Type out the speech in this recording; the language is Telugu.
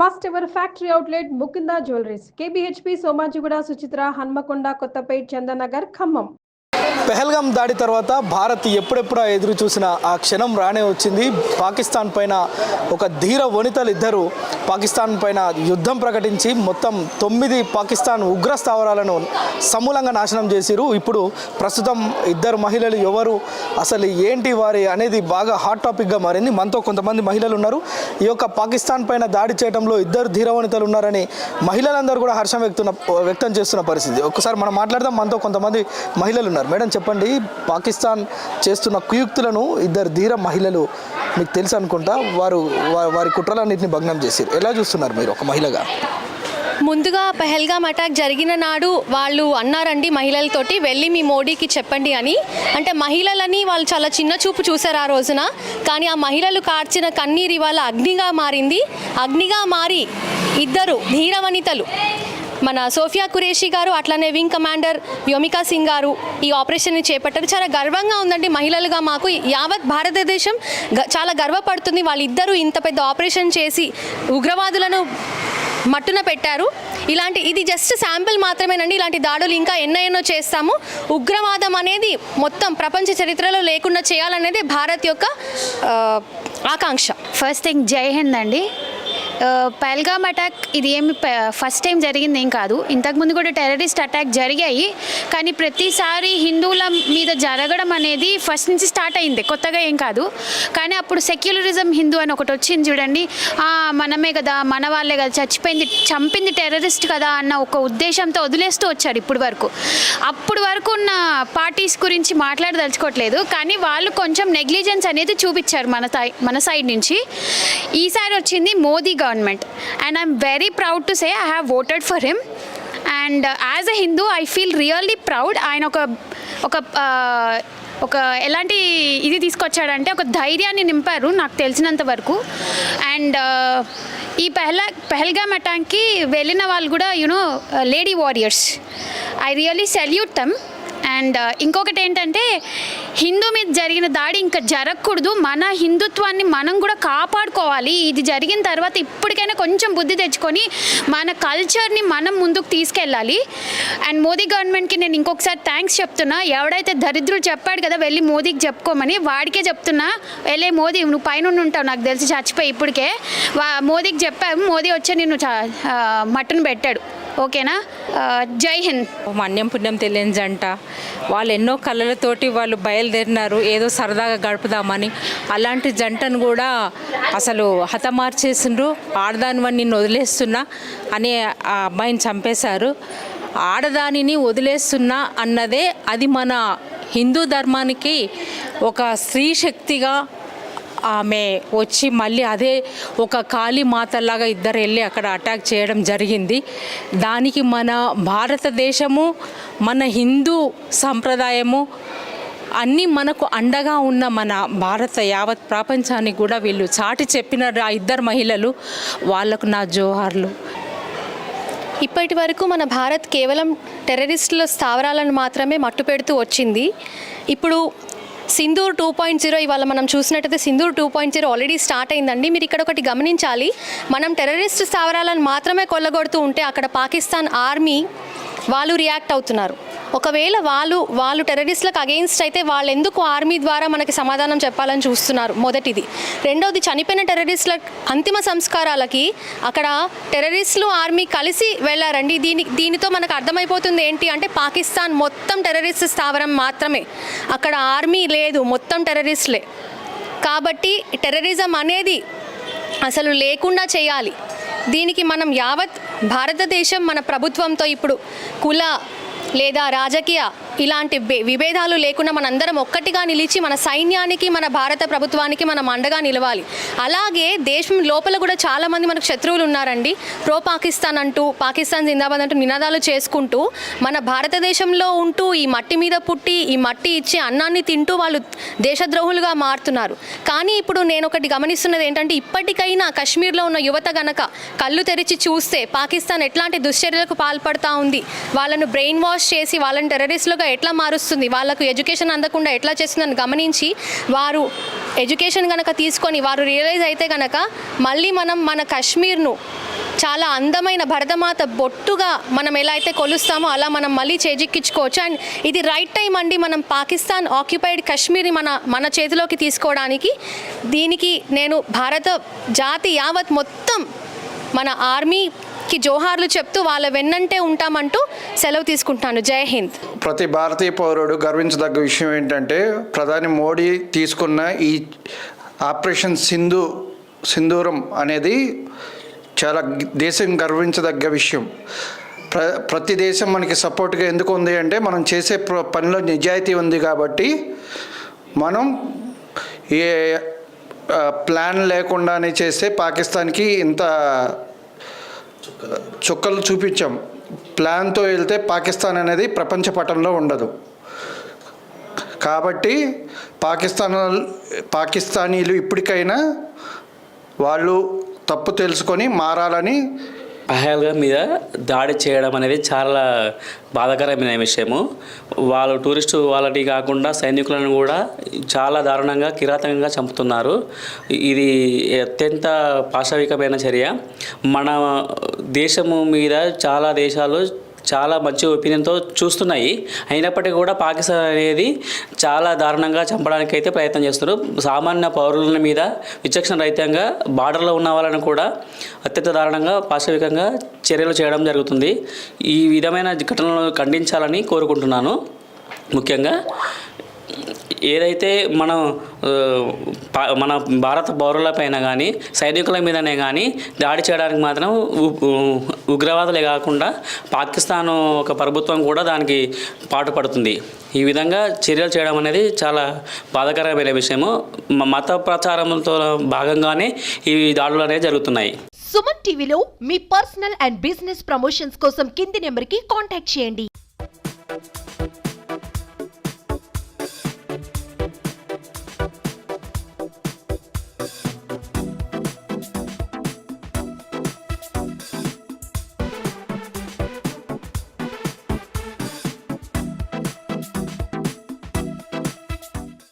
First ever factory outlet Mukinda Jewelries, KBHP, Somajigoda, Suchitra, Hanmakonda, Kottapet, Chandanagar, Khammam. Pahalgam దాడి తర్వాత భారత్ ఎప్పుడెప్పుడో ఎదురు చూసిన ఆ క్షణం రానే వచ్చింది. పాకిస్తాన్ పైన ఒక ధీర వనితలు ఇద్దరు పాకిస్తాన్ పైన యుద్ధం ప్రకటించి మొత్తం 9 పాకిస్తాన్ ఉగ్ర స్థావరాలను సమూలంగా నాశనం చేసిరు. ఇప్పుడు ప్రస్తుతం ఇద్దరు మహిళలు ఎవరు, అసలు ఏంటి వారి అనేది బాగా హాట్ టాపిక్గా మారింది. మనతో కొంతమంది మహిళలు ఉన్నారు. ఈ యొక్క పాకిస్తాన్ పైన దాడి చేయడంలో ఇద్దరు ధీర వనితలు ఉన్నారని మహిళలందరూ కూడా హర్షం వ్యక్తం చేస్తున్న పరిస్థితి. ఒకసారి మనం మాట్లాడదాం. మనతో కొంతమంది మహిళలు ఉన్నారు. మేడం చెప్పండి, పాకిస్తాన్ చేస్తున్న కుయుక్తులను ఇద్దరు ధీర మహిళలు మీకు తెలుసు అనుకుంటా, వారి కుట్రలన్నింటినీ భగ్నం చేశారు. ఎలా చూస్తున్నారు మీరు ఒక మహిళగా? ముందుగా పెహల్గాం అటాక్ జరిగిన నాడు వాళ్ళు అన్నారండి మహిళలతోటి, వెళ్ళి మీ మోడీకి చెప్పండి అని. అంటే మహిళలని వాళ్ళు చాలా చిన్న చూపు చూశారు ఆ రోజున. కానీ ఆ మహిళలు కార్చిన కన్నీరు ఇవాళ అగ్నిగా మారింది. అగ్నిగా మారి ఇద్దరు ధీరవనితలు, మన సోఫియా ఖురేషీ గారు, అట్లనే వింగ్ కమాండర్ వ్యోమికా సింగ్ గారు ఈ ఆపరేషన్ని చేపట్టారు. చాలా గర్వంగా ఉందండి మహిళలుగా మాకు. యావత్ భారతదేశం చాలా గర్వపడుతుంది. వాళ్ళిద్దరూ ఇంత పెద్ద ఆపరేషన్ చేసి ఉగ్రవాదులను మట్టున పెట్టారు. ఇది జస్ట్ శాంపిల్ మాత్రమేనండి. ఇలాంటి దాడులు ఇంకా ఎన్నో చేస్తాము. ఉగ్రవాదం అనేది మొత్తం ప్రపంచ చరిత్రలో లేకుండా చేయాలనేది భారత్ యొక్క ఆకాంక్ష. ఫస్ట్ థింగ్ జై హింద్ అండి. పహల్గామ్ అటాక్ ఇది ఏమి ఫస్ట్ టైం జరిగింది ఏం కాదు. ఇంతకుముందు కూడా టెర్రరిస్ట్ అటాక్ జరిగాయి. కానీ ప్రతిసారి హిందువుల మీద జరగడం అనేది ఫస్ట్ నుంచి స్టార్ట్ అయింది, కొత్తగా ఏం కాదు. కానీ అప్పుడు సెక్యులరిజం హిందూ అని ఒకటి వచ్చింది చూడండి. మనమే కదా, మన వాళ్ళే కదా, చంపింది టెర్రరిస్ట్ కదా అన్న ఒక ఉద్దేశంతో వదిలేస్తూ వచ్చారు అప్పుడు వరకు ఉన్న పార్టీస్ గురించి మాట్లాడదలుచుకోవట్లేదు. కానీ వాళ్ళు కొంచెం నెగ్లిజెన్స్ అనేది చూపించారు మన సైడ్ నుంచి. ఈసారి వచ్చింది Modi government and I'm very proud to say I have voted for him, and as a Hindu I feel really proud. ఆయన ఒక ఎలాంటి ఇది తీసుకొచ్చాడంటే ఒక ధైర్యాన్ని నింపారు నాకు తెలిసినంత వరకు. అండ్ ఈ పహల్గామ్ అటాక్కి వెళ్ళిన వాళ్ళు కూడా lady warriors, I really salute them. And ఇంకొకటి ఏంటంటే, హిందూ మీద జరిగిన దాడి ఇంకా జరగకూడదు. మన హిందుత్వాన్ని మనం కూడా కాపాడుకోవాలి. ఇది జరిగిన తర్వాత ఇప్పటికైనా కొంచెం బుద్ధి తెచ్చుకొని మన కల్చర్ని మనం ముందుకు తీసుకెళ్ళాలి. అండ్ మోదీ గవర్నమెంట్కి నేను ఇంకొకసారి థ్యాంక్స్ చెప్తున్నా. ఎవడైతే దరిద్రుడు చెప్పాడు కదా వెళ్ళి మోదీకి చెప్పుకోమని, వాడికే చెప్తున్నా, వెళ్ళే మోదీ నువ్వు పైన ఉంటావు నాకు తెలిసి చచ్చిపోయి. ఇప్పటికే మోదీకి చెప్పాము, మోదీ వచ్చి నిన్ను మట్టును పెట్టాడు. ఓకేనా? జై హింద్. మన్యం పుణ్యం తెలియని జంట, వాళ్ళు ఎన్నో కళలతోటి వాళ్ళు బయలుదేరినారు ఏదో సరదాగా గడుపుదామని. అలాంటి జంటను కూడా అసలు హతమార్చేసిండ్రు. ఆడదానివని నిన్ను వదిలేస్తున్నా అని ఆ అబ్బాయిని చంపేశారు. ఆడదానిని వదిలేస్తున్నా అన్నదే అది మన హిందూ ధర్మానికి ఒక స్త్రీ శక్తిగా ఆమె వచ్చి మళ్ళీ అదే ఒక కాళీ మాతలాగా ఇద్దరు వెళ్ళి అక్కడ అటాక్ చేయడం జరిగింది. దానికి మన భారతదేశము, మన హిందూ సంప్రదాయము అన్నీ మనకు అండగా ఉన్న మన భారత యావత్ ప్రపంచానికి కూడా వీళ్ళు చాటి చెప్పిన ఆ ఇద్దరు మహిళలు, వాళ్లకు నా జోహార్లు. ఇప్పటి వరకు మన భారత్ కేవలం టెర్రరిస్టుల స్థావరాలను మాత్రమే మట్టు పెడుతూ వచ్చింది. ఇప్పుడు సింధూర్ 2.0 ఇవాళ మనం చూసినట్టయితే సింధూర్ 2.0 ఆల్రెడీ స్టార్ట్ అయిందండి. మీరు ఇక్కడ ఒకటి గమనించాలి, మనం టెర్రరిస్ట్ స్థావరాలను మాత్రమే కొల్లగొడుతూ ఉంటే అక్కడ పాకిస్తాన్ ఆర్మీ వాళ్ళు రియాక్ట్ అవుతున్నారు. ఒకవేళ వాళ్ళు టెర్రరిస్టులకు అగెయిన్స్ట్ అయితే వాళ్ళు ఎందుకు ఆర్మీ ద్వారా మనకి సమాధానం చెప్పాలని చూస్తున్నారు, మొదటిది. రెండవది, చనిపోయిన టెర్రరిస్టుల అంతిమ సంస్కారాలకి అక్కడ టెర్రరిస్టులు ఆర్మీ కలిసి వెళ్ళారండి. దీనితో మనకు అర్థమైపోతుంది ఏంటి అంటే, పాకిస్తాన్ మొత్తం టెర్రరిస్ట్ స్థావరం మాత్రమే, అక్కడ ఆర్మీ లేదు, మొత్తం టెర్రరిస్టులే. కాబట్టి టెర్రరిజం అనేది అసలు లేకుండా చేయాలి. దీనికి మనం యావత్ భారతదేశం మన ప్రభుత్వంతో ఇప్పుడు కుల లేదా రాజకీయ ఇలాంటి విభేదాలు లేకుండా మనందరం ఒక్కటిగా నిలిచి మన సైన్యానికి, మన భారత ప్రభుత్వానికి మనం అండగా నిలవాలి. అలాగే దేశం లోపల కూడా చాలామంది మనకు శత్రువులు ఉన్నారండి. ప్రో పాకిస్తాన్ అంటూ, పాకిస్తాన్ జిందాబాద్ అంటూ నినాదాలు చేసుకుంటూ మన భారతదేశంలో ఉంటూ ఈ మట్టి మీద పుట్టి ఈ మట్టి ఇచ్చే అన్నాన్ని తింటూ వాళ్ళు దేశద్రోహులుగా మారుతున్నారు. కానీ ఇప్పుడు నేను ఒకటి గమనిస్తున్నది ఏంటంటే, ఇప్పటికైనా కశ్మీర్లో ఉన్న యువత గనక కళ్ళు తెరిచి చూస్తే పాకిస్తాన్ ఎట్లాంటి దుశ్చర్యలకు పాల్పడతా ఉంది, వాళ్ళను బ్రెయిన్ వాష్ చేసి వాళ్ళని టెర్రరిస్టులుగా ఎట్లా మారుస్తుంది, వాళ్ళకు ఎడ్యుకేషన్ అందకుండా ఎట్లా చేస్తుందని గమనించి వారు ఎడ్యుకేషన్ కనుక తీసుకొని వారు రియలైజ్ అయితే కనుక మళ్ళీ మనం మన కశ్మీర్ను చాలా అందమైన భరతమాత బొట్టుగా మనం ఎలా అయితే కొలుస్తామో అలా మనం మళ్ళీ చేజిక్కించుకోవచ్చు. అండ్ ఇది రైట్ టైం అండి, మనం పాకిస్తాన్ ఆక్యుపైడ్ కాశ్మీర్ని మన చేతిలోకి తీసుకోవడానికి. దీనికి నేను భారత జాతి యావత్ మొత్తం మన ఆర్మీకి జోహార్లు చెప్తూ వాళ్ళ వెన్నంటే ఉంటామంటూ సెలవు తీసుకుంటాను. జై హింద్. ప్రతి భారతీయ పౌరుడు గర్వించదగ్గ విషయం ఏంటంటే ప్రధాని మోడీ తీసుకున్న ఈ ఆపరేషన్ సింధూరం అనేది చాలా దేశం గర్వించదగ్గ విషయం. ప్రతి దేశం మనకి సపోర్ట్గా ఎందుకు ఉంది అంటే మనం చేసే పనిలో నిజాయితీ ఉంది కాబట్టి మనం ఏ ప్లాన్ లేకుండానే చేస్తే పాకిస్తాన్కి ఇంత చుక్కలు చూపించాం. ప్లాన్తో వెళ్తే పాకిస్తాన్ అనేది ప్రపంచ పటంలో ఉండదు. కాబట్టి పాకిస్తానీలు ఇప్పటికైనా వాళ్ళు తప్పు తెలుసుకొని మారాలని. పహల్గామ్ మీద దాడి చేయడం అనేది చాలా బాధాకరమైన విషయము. వాళ్ళు టూరిస్టు వాళ్ళని కాకుండా సైనికులను కూడా చాలా దారుణంగా కిరాతకంగా చంపుతున్నారు. ఇది అత్యంత పాశవికమైన చర్య. మన దేశము మీద చాలా దేశాలు చాలా మంచి ఒపీనియన్తో చూస్తున్నాయి. అయినప్పటికీ కూడా పాకిస్తాన్ అనేది చాలా దారుణంగా చంపడానికి అయితే ప్రయత్నం చేస్తున్నారు. సామాన్య పౌరుల మీద విచక్షణ రహితంగా బార్డర్లో ఉన్న వాళ్ళని కూడా అత్యంత దారుణంగా పాశవికంగా చర్యలు చేయడం జరుగుతుంది. ఈ విధమైన ఘటనలను ఖండించాలని కోరుకుంటున్నాను. ముఖ్యంగా ఏదైతే మన భారత పౌరులపైన కానీ సైనికుల మీదనే కానీ దాడి చేయడానికి మాత్రం ఉగ్రవాదులే కాకుండా పాకిస్తాన్ ఒక ప్రభుత్వం కూడా దానికి పాటుపడుతుంది. ఈ విధంగా చర్యలు చేయడం అనేది చాలా బాధాకరమైన విషయము. మత ప్రచారంతో భాగంగానే ఈ దాడులు అనేవి జరుగుతున్నాయి. సుమన్ టీవీలో మీ పర్సనల్ అండ్ బిజినెస్ ప్రమోషన్స్ కోసం కింది నెంబర్కి కాంటాక్ట్ చేయండి.